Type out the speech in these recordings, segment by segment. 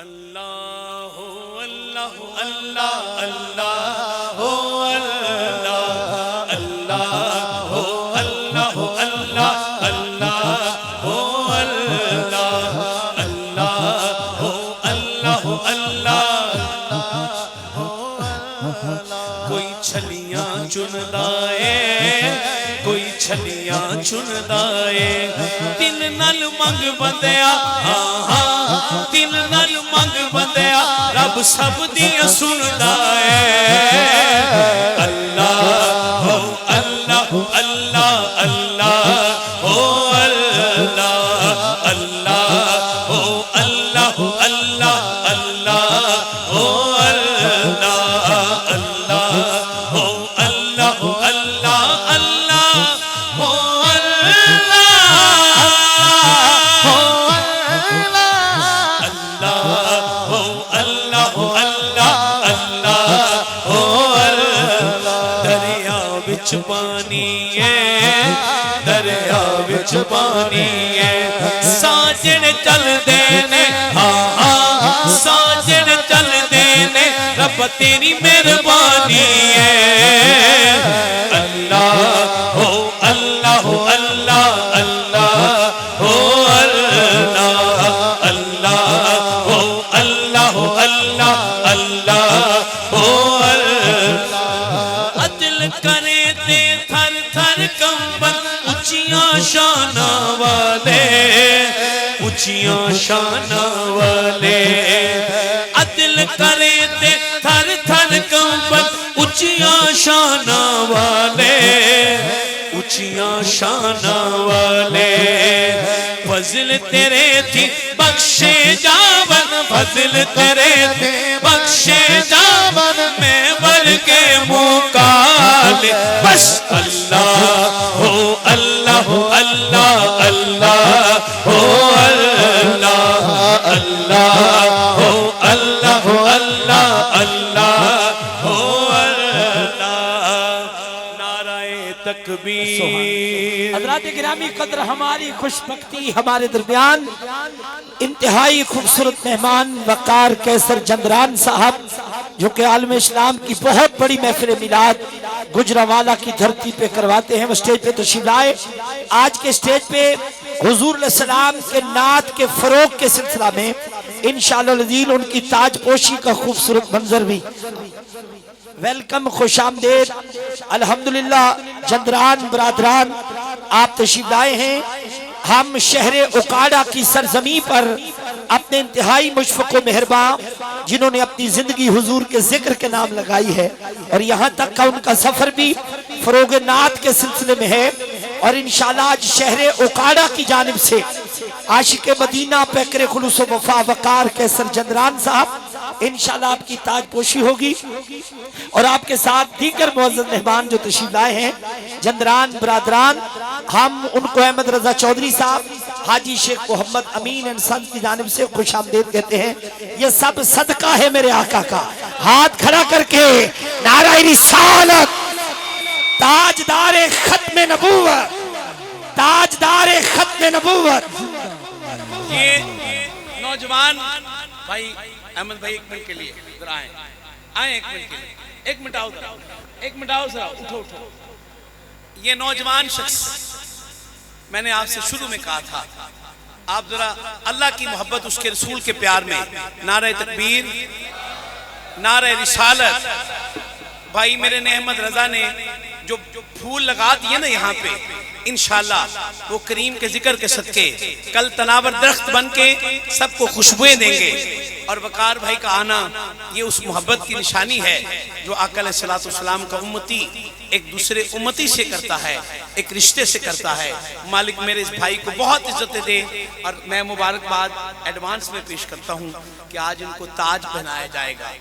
अल्लाह हो अल्लाह हो अल्लाह अल्लाह हो अल्लाह अल्लाह हो अल्लाह हो अल्लाह अल्लाह हो अल्लाह अल्लाह हो अल्लाह हो अल्लाह। कोई छलियां चुनदा है, कोई छलियां चुनदा है, दिल नाल मंग बंदिया दिल नाल मंग बंदिया रब सब दियां सुनदा है। अल्लाह हो अल्लाह हो अल्लाह अल्लाह हो अल्लाह अल्लाह हो अल्लाह हो अल्लाह अल्लाह हो अल्लाह अल्लाह हो अल्लाह हो अल्लाह अल्लाह हो पानी है, दरिया विच पानी है, साजन चल देने साजन चल देने रब तेरी मेहरबानी है। अल्लाह हो अल्लाह हो अल्लाह अल्लाह हो अल्लाह अल्लाह हो अल्लाह हो अल्लाह अल्लाह हो अल्लाह। अदल करे थर थर कंबन ऊंचियां शाना वाले, ऊंचियां शाना वाले, अदल करे ते थर थर कंबन ऊंचियां शाना वाले, ऊंचियां शाना वाले। फजल तेरे थी बख्शे जावन, फजल तेरे थे बख्शे जावन, मैं वर के मुकाले बस। अल्लाह हो अल्लाह हो अल्लाह अल्लाह हो अल्लाह अल्लाह हो अल्लाह हो अल्लाह अल्लाह हो अल्लाह। नाराए तकबीर। हज़रात गिरामी कद्र, हमारी खुशबख्ती हमारे दरमियान इंतहाई खूबसूरत मेहमान वकार कैसर जंदरान साहब, जो कि आलम इस्लाम की बहुत बड़ी महफिल मिलाद गुजरावाला की धरती पे करवाते हैं, वो स्टेज पे तशरीफ लाए। आज के स्टेज पे हुजूर सलाम के नात के फरोग के सिलसिला में इंशाअल्लाह उनकी ताजपोशी का खूबसूरत मंजर भी। वेलकम, खुश आमदेद। अल्हम्दुलिल्लाह जंदरान बरादरान आप तशरीफ लाए हैं। हम शहरे उकाड़ा की सरजमी पर अपने इंतहाई मुशफ़क़ व मेहरबान, जिन्होंने अपनी जिंदगी हुजूर के जिक्र के नाम लगाई है, और यहाँ तक का उनका सफर भी फरोग नात के सिलसिले में है। और इंशाअल्लाह आज शहरे उकाड़ा की जानिब से आशिक मदीना पैकर खुलूस व वफा वकार कैसर जंदरान साहब इंशाअल्लाह आपकी ताजपोशी होगी। और आपके साथ दीगर मुअज़्ज़ज़ मेहमान जो तशरीफ लाए हैं जंदरान बरादरान, हम उनको अहमद रजा चौधरी साहब, हाजी शेख मोहम्मद अमीन एंड सन की जानिब से खुश आमदीद कहते हैं। ये सब सदका है मेरे आका का। हाथ खड़ा करके नाराए रिसालत, ताजदारे खत्मे नबूवत, ताजदारे खत्मे नबूवत। ये नौजवान भाई अहमद भाई एक मिनट के लिए इधर आए, आए एक मिनट के लिए, एक मिनट आओ, एक मिनट आओ सर, उठो उठो। ये नौजवान शख्स, मैंने आपसे शुरू में कहा था, आप जरा अल्लाह की मोहब्बत, उसके रसूल के प्यार में नारे तकबीर, नारे रिसालत। भाई मेरे ने अहमद रजा ने जो फूल लगा दिए ना यहाँ पे, इंशाअल्लाह वो करीम के जिक्र के सदके कल तनावर दरख्त बन के सबको खुशबुएं देंगे। और वकार भाई का आना ये उस मोहब्बत की निशानी है जो आका अलैहिस्सलाम का उम्मती एक दूसरे उम्मती से करता है, एक रिश्ते से करता है। मालिक मेरे इस भाई को बहुत इज्जत दे, और मैं मुबारकबाद एडवांस में पेश करता हूँ कि आज इनको ताज पहनाया जाएगा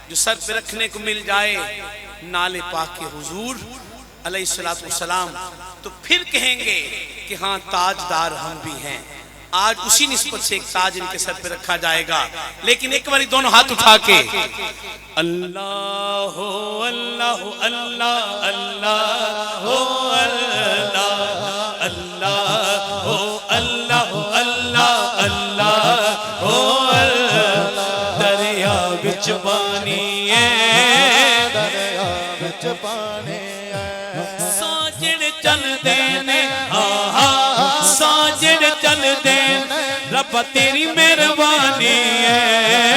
जो सर पे रखने को मिल जाए नाले पाक के हुजूर अलैहिस्सलाम, तो फिर कहेंगे कि हाँ ताजदार हम भी हैं। आज उसी निस्बत से एक ताज इनके सर पे रखा जाएगा। लेकिन एक बार दोनों हाथ उठा के अल्लाह हो अल्लाह हो अल्लाह अल्लाह हो अल्लाह अल्लाह हो अल्लाह हो अल्लाह अल्लाह हो विच पानी है दरिया विच पानी है साजन चलदे ने आहा साजन चलदे रब तेरी मेहरबानी है